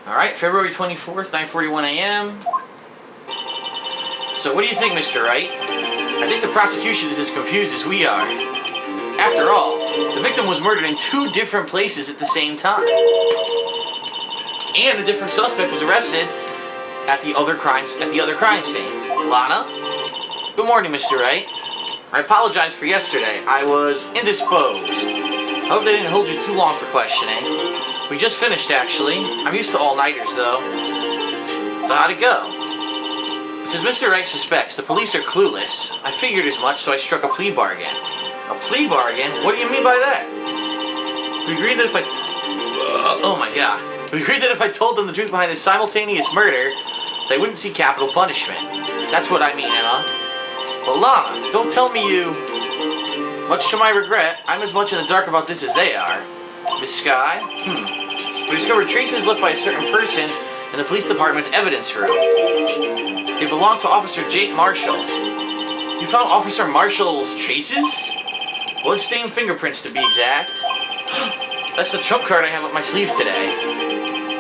Alright, February 24th, 9:41 a.m. So what do you think, Mr. Wright? I think the prosecution is as confused as we are. After all, the victim was murdered in 2 different places at the same time. And a different suspect was arrested at the other crime scene. Lana? Good morning, Mr. Wright. I apologize for yesterday. I was indisposed. I hope they didn't hold you too long for questioning. We just finished, actually. I'm used to all-nighters, though. So how'd it go? Since Mr. Wright suspects the police are clueless, I figured as much, so I struck a plea bargain. A plea bargain? What do you mean by that? We agreed that if I... oh my god. We agreed that if I told them the truth behind this simultaneous murder, they wouldn't see capital punishment. That's what I mean, Emma. But Lana, don't tell me you... Much to my regret, I'm as much in the dark about this as they are. Miss Sky? We discovered traces left by a certain person in the police department's evidence room. They belong to Officer Jake Marshall. You found Officer Marshall's traces? Blood-stained fingerprints, to be exact. That's the trump card I have up my sleeve today.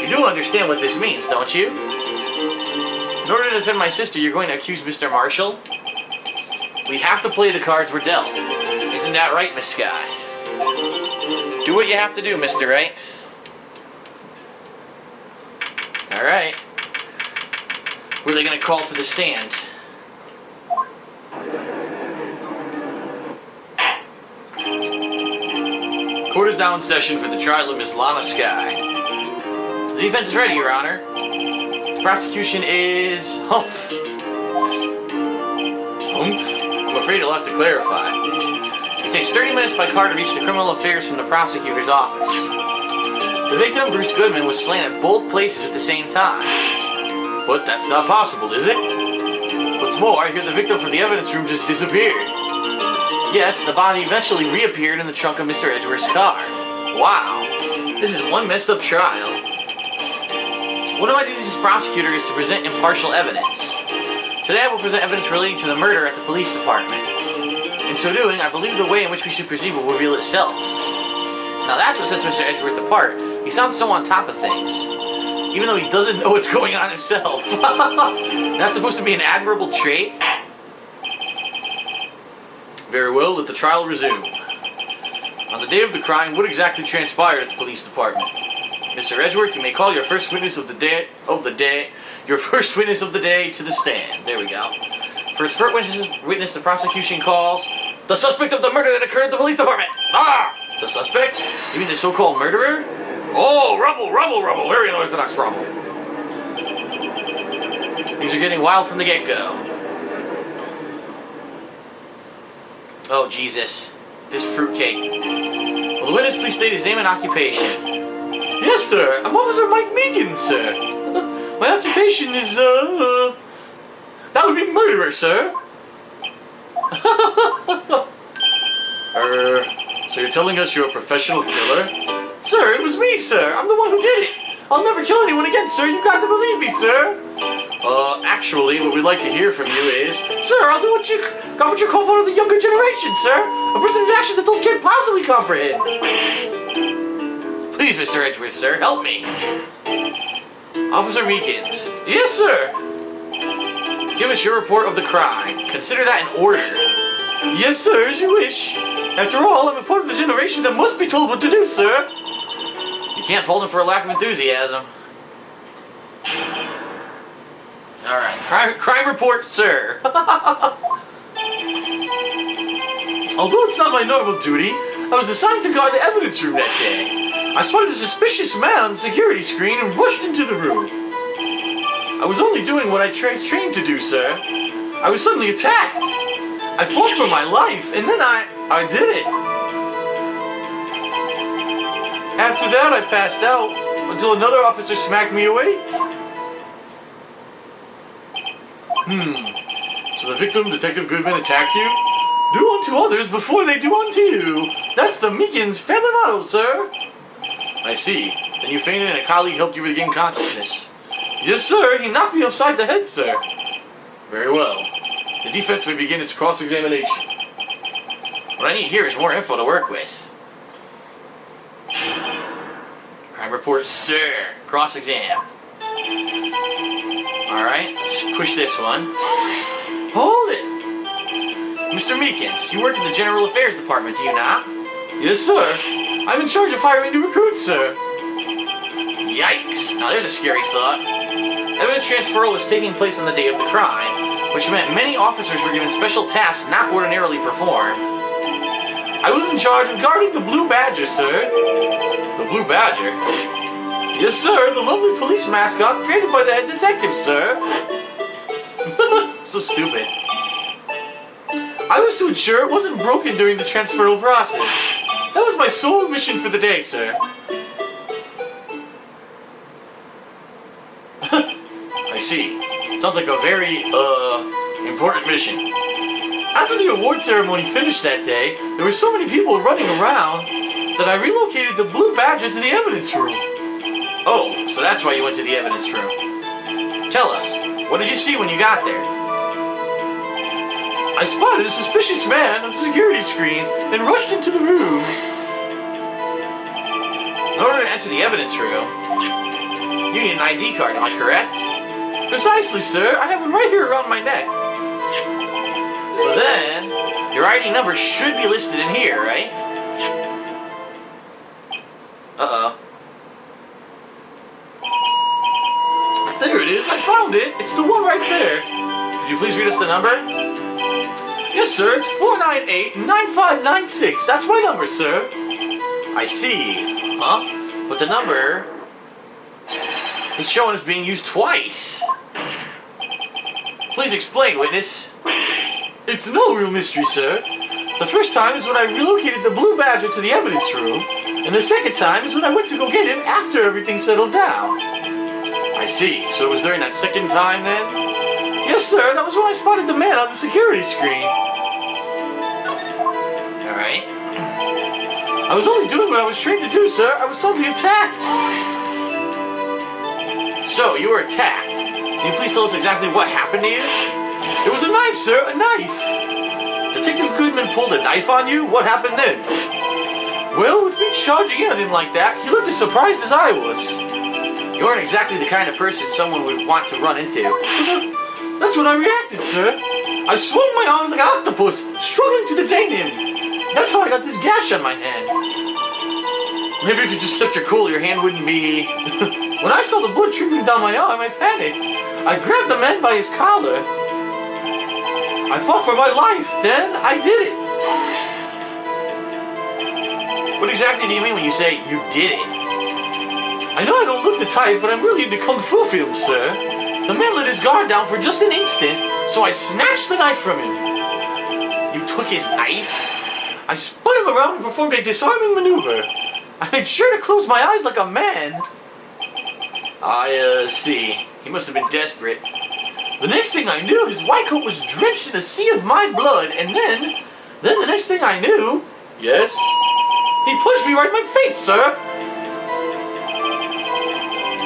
You do understand what this means, don't you? In order to defend my sister, you're going to accuse Mr. Marshall? We have to play the cards we're dealt. Isn't that right, Miss Sky? Do what you have to do, Mr. Wright. Alright. Who are they going to call to the stand? Court is now in session for the trial of Miss Lana Sky. The defense is ready, Your Honor. The prosecution is... Humph. I'm afraid you'll have to clarify. It takes 30 minutes by car to reach the criminal affairs from the prosecutor's office. The victim, Bruce Goodman, was slain at both places at the same time. But that's not possible, is it? What's more, I hear the victim from the evidence room just disappeared. Yes, the body eventually reappeared in the trunk of Mr. Edgeworth's car. Wow. This is one messed up trial. One of my duties as prosecutor is to present impartial evidence. Today I will present evidence relating to the murder at the police department. In so doing, I believe the way in which we should proceed will reveal itself. Now that's what sets Mr. Edgeworth apart. He sounds so on top of things, even though he doesn't know what's going on himself. That's supposed to be an admirable trait? Very well, let the trial resume. On the day of the crime, what exactly transpired at the police department? Mr. Edgeworth, you may call your first witness of the day, your first witness of the day to the stand. There we go. For its first witness, the prosecution calls the suspect of the murder that occurred at the police department. Ah! The suspect? You mean the so-called murderer? Oh, rubble. Very unorthodox rubble. Things are getting wild from the get-go. Oh, Jesus. This fruitcake. Will the witness please state his name and occupation? Yes, sir. I'm Officer Mike Megan, sir. My occupation is, that would be murderer, sir. So you're telling us you're a professional killer? Sir, it was me, sir. I'm the one who did it. I'll never kill anyone again, sir. You've got to believe me, sir. Actually, what we'd like to hear from you is... Sir, I'll do what you call part of the younger generation, sir. A person's action that those can't possibly comprehend. Please, Mr. Edgeworth, sir, help me. Officer Meekins. Yes, sir. Give us your report of the crime. Consider that in order. Yes, sir, as you wish. After all, I'm a part of the generation that must be told what to do, sir. You can't fault him for a lack of enthusiasm. Alright, crime report, sir. Although it's not my normal duty, I was assigned to guard the evidence room that day. I spotted a suspicious man on the security screen and rushed into the room. I was only doing what I was trained to do, sir. I was suddenly attacked. I fought for my life, and then I did it. After that, I passed out until another officer smacked me awake. So the victim, Detective Goodman, attacked you? Do unto others before they do unto you. That's the Meekins family motto, sir. I see. Then you fainted and a colleague helped you regain consciousness. Yes, sir. He knocked me upside the head, sir. Very well. The defense may begin its cross-examination. What I need here is more info to work with. Crime report, sir. Cross-exam. Alright, let's push this one. Hold it! Mr. Meekins, you work in the General Affairs Department, do you not? Yes, sir. I'm in charge of hiring new recruits, sir. Yikes. Now there's a scary thought. Evidence transferal was taking place on the day of the crime, which meant many officers were given special tasks not ordinarily performed. I was in charge of guarding the Blue Badger, sir. The Blue Badger? Yes, sir, the lovely police mascot created by the head detective, sir. So stupid. I was to ensure it wasn't broken during the transferal process. That was my sole mission for the day, sir. I see. Sounds like a very, important mission. After the award ceremony finished that day, there were so many people running around that I relocated the Blue Badger to the evidence room. Oh, so that's why you went to the evidence room. Tell us, what did you see when you got there? I spotted a suspicious man on the security screen and rushed into the room. In order to enter the evidence room, you need an ID card, am I correct? Precisely, sir. I have one right here around my neck. So then, your ID number should be listed in here, right? Uh-oh. There it is. I found it. It's the one right there. Could you please read us the number? Yes, sir. It's 498-9596. That's my number, sir. I see. Huh? But the number is showing as being used twice. Please explain, witness. It's no real mystery, sir. The first time is when I relocated the Blue Badger to the evidence room, and the second time is when I went to go get him after everything settled down. I see. So it was during that second time, then? Yes, sir. That was when I spotted the man on the security screen. Alright. I was only doing what I was trained to do, sir. I was suddenly attacked. So, you were attacked. Can you please tell us exactly what happened to you? It was a knife, sir. A knife. Detective Goodman pulled a knife on you? What happened then? Well, with me charging in on him like that, he looked as surprised as I was. You aren't exactly the kind of person someone would want to run into. That's when I reacted, sir. I swung my arms like an octopus, struggling to detain him. That's how I got this gash on my hand. Maybe if you just kept your cool, your hand wouldn't be... When I saw the blood trickling down my arm, I panicked. I grabbed the man by his collar. I fought for my life. Then I did it. What exactly do you mean when you say you did it? I know I don't look the type, but I'm really into kung fu films, sir. The man let his guard down for just an instant, so I snatched the knife from him. You took his knife? I spun him around and performed a disarming maneuver. I made sure to close my eyes like a man. I see. He must have been desperate. The next thing I knew, his white coat was drenched in a sea of my blood, and then the next thing I knew... Yes? He punched me right in my face, sir!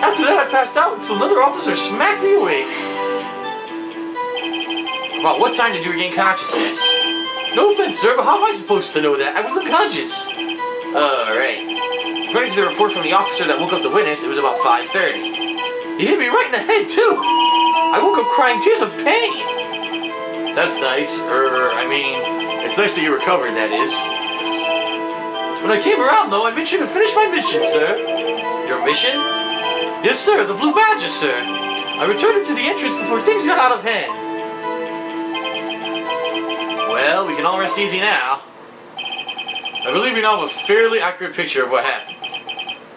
After that, I passed out until another officer smacked me awake. About what time did you regain consciousness? No offense, sir, but how am I supposed to know that? I was unconscious. Alright. According to the report from the officer that woke up the witness, it was about 5:30. He hit me right in the head, too. I woke up crying tears of pain. That's nice. It's nice that you recovered, that is. When I came around, though, I made sure to finish my mission, sir. Your mission? Yes, sir, the Blue Badger, sir. I returned it to the entrance before things got out of hand. Well, we can all rest easy now. I believe we now have a fairly accurate picture of what happened.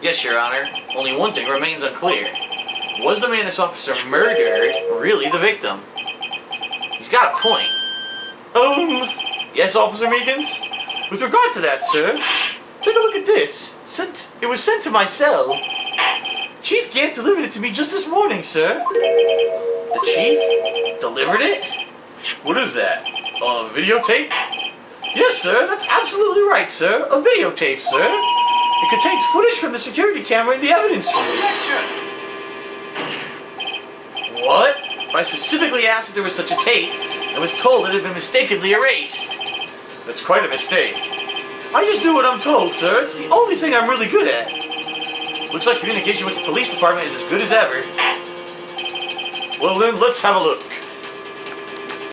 Yes, Your Honor. Only one thing remains unclear. Was the man this officer murdered really the victim? He's got a point. Yes, Officer Meekins? With regard to that, sir, take a look at this. It was sent to my cell. Chief Gant delivered it to me just this morning, sir. The Chief delivered it? What is that? A videotape? Yes, sir, that's absolutely right, sir. A videotape, sir. It contains footage from the security camera in the evidence room. What? But I specifically asked if there was such a tape and was told it had been mistakenly erased. That's quite a mistake. I just do what I'm told, sir. It's the only thing I'm really good at. Looks like communication with the police department is as good as ever. Well then, let's have a look.